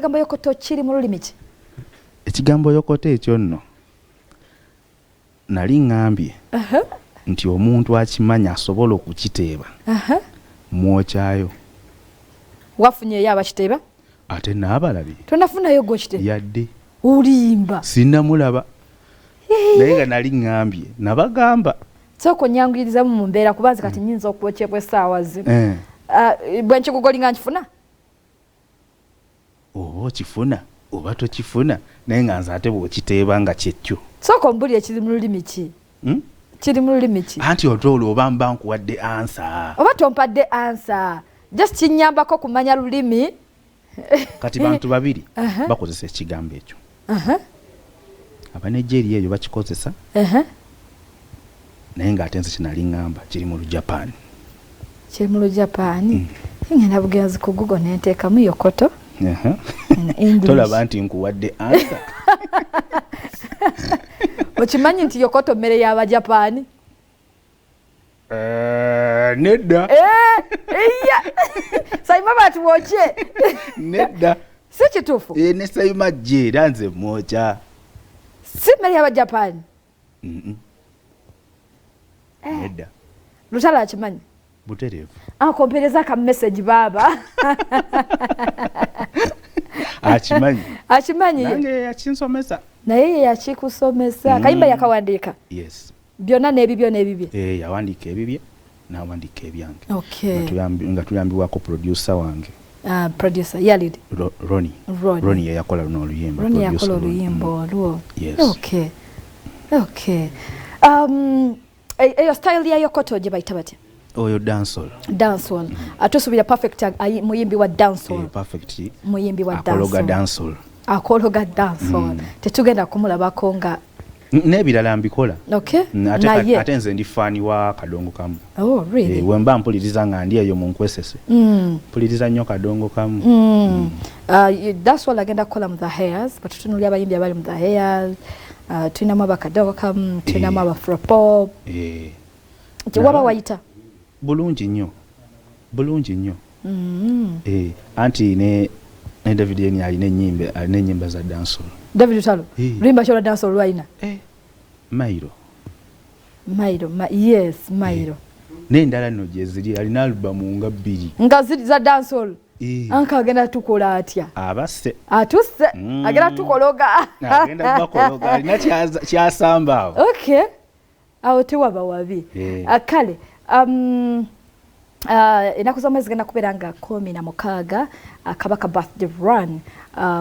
ekigambo yokoto kiri mu lulimi ki? Ekigambo yokoto ekyo nno nali ngambye nti omuntu akimanya asobola okukiteeba mwokyayo. Wafunyeyo abakiteeba? Ate n'abalabye tonafunayo gokiteeba yadde olimba sinnamulaba naye nga nali ngambye nabagamba soko nyangirizamu mu mbeera kubanza kati nyinza okwokyebwa essaawa zino bwe nkigugolinga nkifuna oba okifuna oba tokifuna naye nga nze ate bw'okiteeba nga kyekyo soko mbulire kiri mu lulimi ki? Kiri mu lulimi ki? Anti otolo oba mba nkuwadde ansa oba tompadde ansa just kinyambako kumanya lulimi. Kati bantu babiri bakozesa ekigambo ekyo. Abanegeri eyo bakikozesa naye ng'ate nze kinali ngamba kiri mu Lujapani. Kiri mu Lujapani. Ngenda bugenzi ku Google nenteekamu yokoto. Tolaba nti nkuwadde ansa. Okimanyi nti yokoto mmere y'Abajapani? Nedda. Sayima batu woche. Nedda. Si kituufu. Ne sayima je era nze mwokya. Si mmere y'Abajapani? Nedda. Lutalo akimanyi? Butereevu. Akompereza ka message baba. Akimanyi. Akimanyi. Nange yakinsomesa. Naye yakikusomesa. Kayimba yakawandiika. Yes. Byonna n'ebibyo n'ebibye. Yawandiika ebibye n'awandiika ebyange. Okay. Nga tuyambibwako producer wange. Producer yalid. Ronnie yakola luno oluyimba. Ronnie yakola oluyimba olwo. Yes. Okay. Eyo style ya yokoto gye bayita batya? Oyo dancehall. Atusuubira Perfect muyimbi wa dancehall. Perfect. Muyimbi wa dancehall. Akologa dancehall. Tetugenda kumulabako nga n'ebirala mbikola. Okay. Ate nze ndi faani wa kadongo kamu. Oh, really? Wemba mpuliriza nga ndi eyo mu nkwesese. Mpuliriza nnyo kadongo kamu. Dancehall agenda kukola mu the hairs, but tutunulira abayimbi abali mu the hairs. Tulinamu abakadongo kamu, tulinamu abafropop. Waba wayita? Bulungi nnyo. Anti ne David yeni alina ennyimba za dancehall. David Lutalo. Rimba chola dancehall lwaina. Mairo. Yes, Mairo. N'endala nno gye ziri alina album nga 2. Nga ziri za dancehall. Anka agenda tukola atya? Abase. Atuse. Agenda tukologa. Agenda bakologa. Alina kyasamba. Okay. Awo tewaba wabi. Kale. Enaku z'omwezi zigenda kubeera nga 16 Kabaka birthday run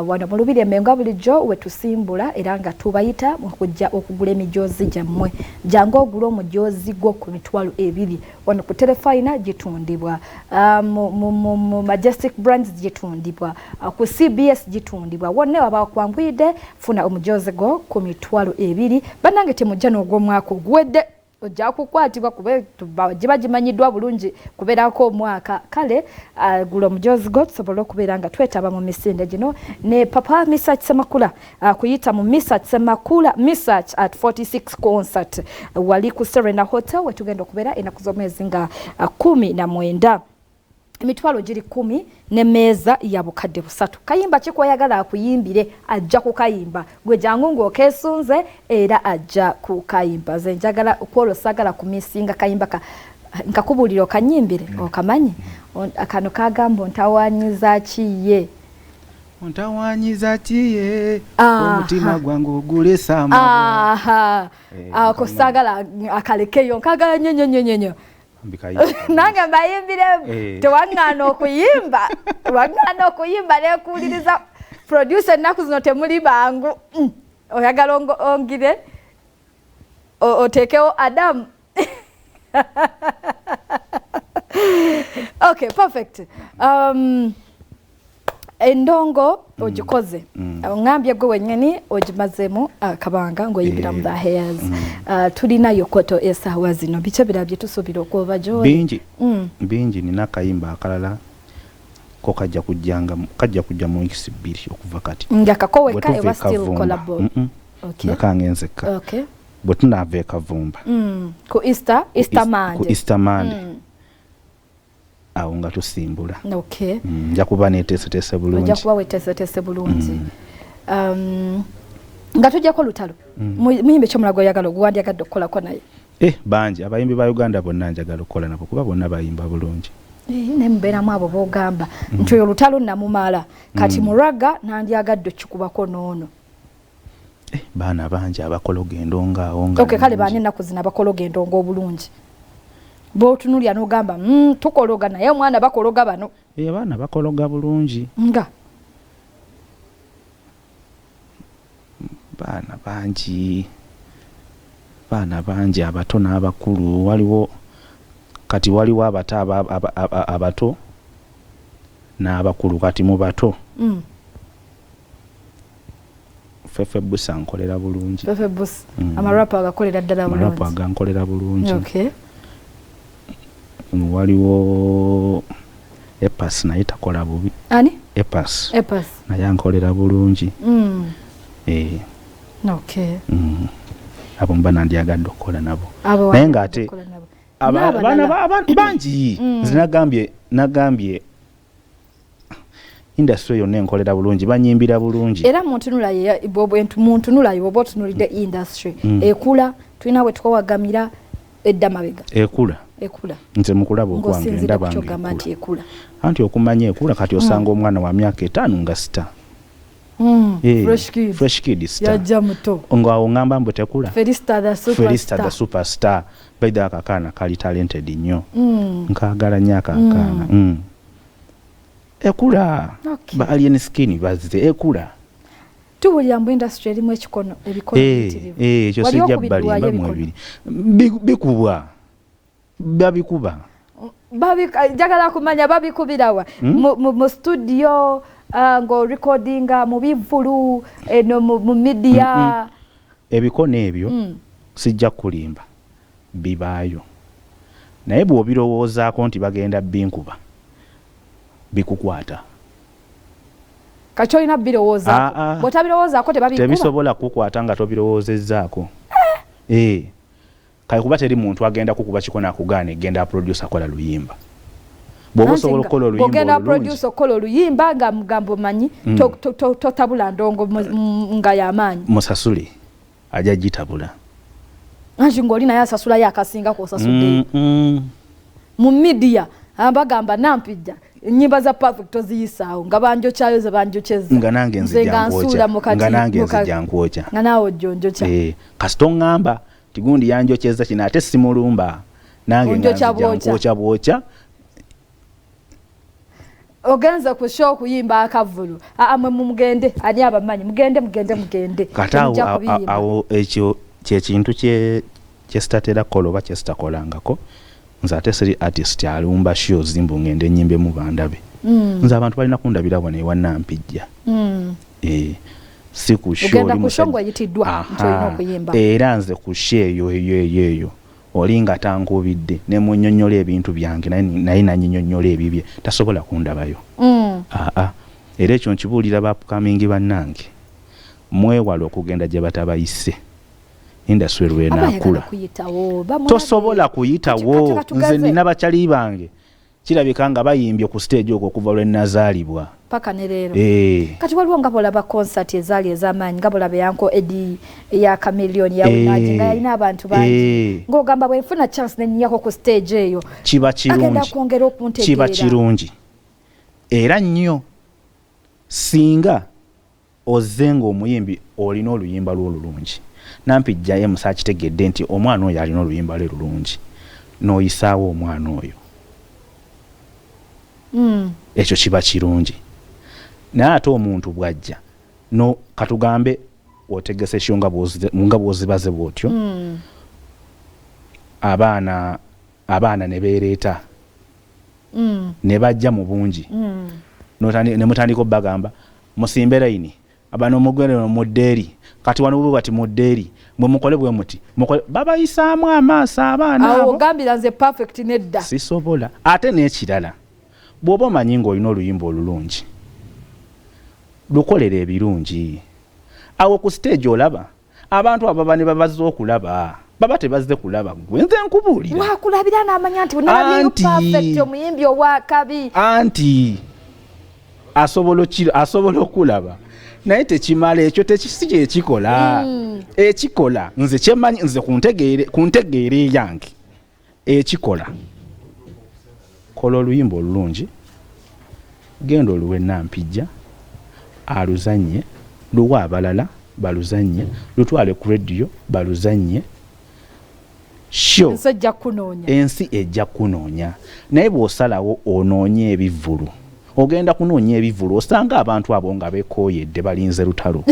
wano mu Lubiri Mmengo bulijjo wetusimbula era nga tubayita okujja okugula emijoozi gyammwe jangu ogula omujoozi gwo ku $200 wano ku Telefina gitundibwa mu Majestic Brands gitundibwa ku CBS gitundibwa wonne waba kwangwide funa omujoozi gwo ku $200 banange temujja n'ogw'omwaka ogwedde ojja kukwatibwa giba gimanyiddwa bulungi kubeerako omwaka kale gula omujoozi gwo tusobole okubeera nga twetaba mu misinde gino ne Papa Misach Semakula kuyita mu Misach Semakula Misach at 46 concert wali ku Serena Hotel wetugenda okubeera ennaku z'omwezi nga 19 emitwalo giri 10 n'emmeeza ya bukadde 3 kayimba kikwayagala akuyimbire ajja kukayimba gwe jangu ng'okeesunze era ajja kukayimba ze njagala okwolosagala kumisinga kayimba nkakubulira okanyimbire okamanyi akano kagamba ntawanyiza kiye omutima gwangu ogulesama akosagala akalekeyo nkagala nyenyenyenyenyo nange mbayimbire tewaŋŋaana okuyimba nekuwuliriza producer ennaku zino temuli bangu oyagala ongire oteekewo Adamu. Okay, perfect. Endongo ogikoze ngambye gwe wennyini ogimazemu akabanga ng'oyimbira mu the hairs tulina yokoto essaawa zino biki birala bye tusuubira okuba gy'oli bingi nina akayimba akalala ko kajja kujja mu weeks 2 okuva kati nga kakoweka ewa still collabo nga kangenzeka bwe tunaava e Kavumba ku Easter Monday awo nga tusimbula. Okay. Nja kuba neteeseteese bulungi. Nja kuba weteeseteese bulungi. Nga tujjako Lutalo. Muyimbi kyomulago oyagala ogwandyagadde okukolako naye. Bangi abayimbi ba Uganda bonna njagala okukola nabo kuba bonna bayimba bulungi. Ne mbeeramu abo boogamba nti oyo Lutalo namumala kati muraga nandyagadde okikubako n'ono. Baana bangi abakola ogendo ngaawo nga. Okay, kale baani ennaku zino abakola ogendo ng'obulungi. Bw'otunuulya n'ogamba tukologa naye omwana bakologa bano. Abaana bakologa bulungi. Nga baana bangi abato n'abakulu waliwo abato abato n'abakulu kati mu bato. Fefe Busa nkolera bulungi. Fefe Busa amarapa agakolera ddala bulungi. Amarapa agankolera bulungi. Okay. Waliwo Epas naye takola bubi. Ani? Epas naye ankolera bulungi. Okay. Abo mba nandyagadde okukola nabo. Naye ng'ate abaana bangi nagambye industry yonna enkolera bulungi banyimbira bulungi. Era muntunulayo oba otunulidde industry ekula tulina bwe tukawagamira edda mabega. Ekula nze mukulaba okwange ndaba ekula. Anti okumanya ekula kati osanga omwana wa myaka 5 nga sita. Fresh kid star. Yajja muto. Ngawo ngamba mbu tekula. Felista the superstar. Baida akakaana kali talented nnyo. Nkaagala nnyo akakaana. Ekula. Okay. Ba alien skin bazze ekula. Tuwulira mu industry erimu ekikono ebikono bitirivu. Ekyo sijja balimba mu ebiri. Bikubwa. Babikuba. Jagala kumanya babikubirawa mu studio ngo recordinga mu bivulu eno mu media. Ebikono ebyo sijja kulimba bibaayo. Naye bw'obirowoozaako nti bagenda binkuba bikukwata. Kati olina birowooza. Bw'otabirowoozaako tebabikuba. Tebisobola kukwata nga tobirowoozezzaako. Kale kuba teri muntu agenda kukuba kikono akugaana egenda producer kola luyimba. Bw'oba osobola okukola oluyimba olulungi. Ogenda producer okola oluyimba nga mugambo manyi totabula ndongo nga y'amaanyi. Musasule ajja gitabula. Anti ng'oli naye asasula yakasinga kw'osasudde. Mu media abagamba Nampijja ennyimba za Perfect oziyisaawo nga banjokyayo ze banjokyeza. Nga nange nzijja nkwokya. Nga naawe ojjonjokya. Kasito ngamba tigundi yanjokyeza kino ate simulumba. Nange nzijja nkwokya. Ogenza ku show kuyimba akavulu. Mwe mugende ani abamanyi mugende. Awo ekyo kintu kye sitatera kola oba kye sitakolangako. Nze ate siri artist alumba shows mbu ngende nyimbe mu bandabe. Nze abantu balina kundabira wano ewa Nampijja. Si ku show. Ogenda ku show ng'oyitiddwa nti olina okuyimba. Era nze ku show eyo olinga tankubidde ne munnyonnyola ebintu byange naye nannyonnyola ebibye tasobola kundabayo. Era ekyo nkibuulira bapkamingi bannange mwewala okugenda gye batabayise. Industry lwenakula tosobola kuyitawo. Nze nina bakyali bange kirabika nga bayimbye ku stage okwo okuva lwe nazaalibwa paka ne leero. Kati waliwo nga bolaba concert ezaali ez'amaanyi nga bolaba yanko Eddie eya Chameleon ya Unaji nga yalina abantu bangi ng'ogamba bwe nfuna chance nennyako ku stage eyo kiba kirungi era nnyo singa ozze ng'omuyimbi olina oluyimba lw'olulungi. Nampijja ye musa kitegedde nti omwana oyo alina oluyimba lwe lulungi n'oyisaawo omwana oyo. Ekyo kiba kirungi. Naye ate omuntu bw'ajja no katugambe otegese syo nga bw'ozibaze bw'otyo abaana ne beereeta ne bajja mu bungi ne mutandika obbagamba musimbe layini abano omugwere mu ddeeri kati wano bwe bati mu ddeeri mwe mukole bwe muti babayisaamu amaaso abaana abo. Awo ogambira nze Perfect nedda sisobola. Ate n'ekirala bw'oba omanyi ng'olina oluyimba olulungi lukolera ebirungi awo ku stage olaba abantu abo ne babazza okulaba baba tebazze kulaba gwe nze nkubuulira wakulabira n'amanya nti nalabyeyo perfect omuyimbi owakabi anti asobola okulaba naye tekimala ekyo tekisi kyekikola ekikola nze kyemanyi nze kuntegeera eyange ekikola kola oluyimba olulungi genda oluwe Nampijja aluzanye luwa abalala baluzanye lutwale ku radio baluzanye ensi ejja kunoonya naye bw'osalawo onoonye ebivvulu ogenda kunoonya ebivvulu osanga abantu abo nga beekooyedde balinze Lutalo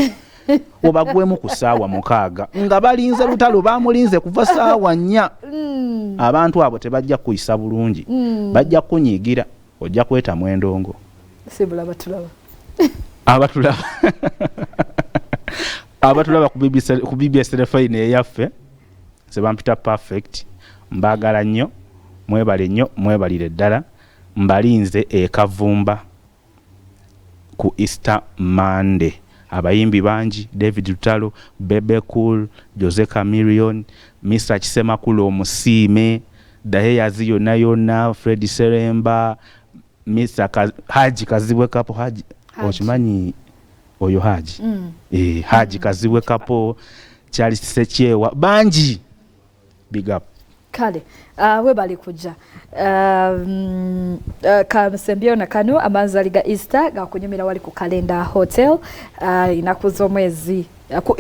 obagwemu ku ssaawa 6 nga balinze Lutalo bamulinze kuva ssaawa 4 abantu abo tebajja kuyisa bulungi bajja kunyiigira ojja kwetamu endongo abatulaba ku BBS telefone eyaffe Ebintu Perfect mbagala nnyo mwebale nnyo mwebalire ddala mbalinze ekavumba ku Easter Monday abayimbi bangi David Lutalo, Bebe Cool, Jose Chameleone, Mr. Kisemakulu Omusiime, Daheyazi yonna Fred Seremba, Mr. Haji Kazibwe Kapo Haji okimanyi oyo Haji Haji Kazibwe Kapo Charles Sekyewa bangi big up kale webali kujja kamusembyo na kano amanzali ga Easter gakunyumira wali ku Calendar Hotel inakuzo mwezi ku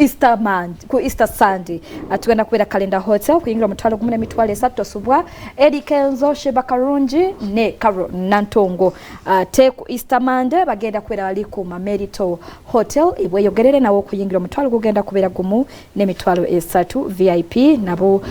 Easter Sunday atugenda kubera Calendar Hotel kuyingira mutwalo 13 subwa Eddie Kenzo Sheba Karungi ne Karo Nantongo te ku Easter Monday bagenda kubera wali ku Merito Hotel ibwe yogerere nawo kuyingira mutwalo kugenda kubera gumu ne mitwalo 3 VIP nabo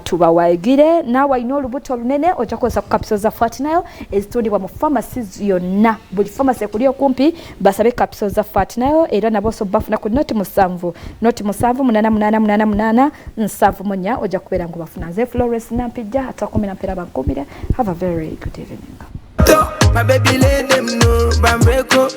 tubawagire nawe ino lubuto lunene ojakoza ku capsules za Fortnite ezitundibwa mu pharmacies yonna buli pharmacy kuli okumpi basabe capsules za Fortnite era nabo so bafuna ku noti musanvu 88888 oja kubera ngo bafuna ze Florence Nampijja atakomera mpera bankomira. Have a very good evening. My baby let them know Bambreko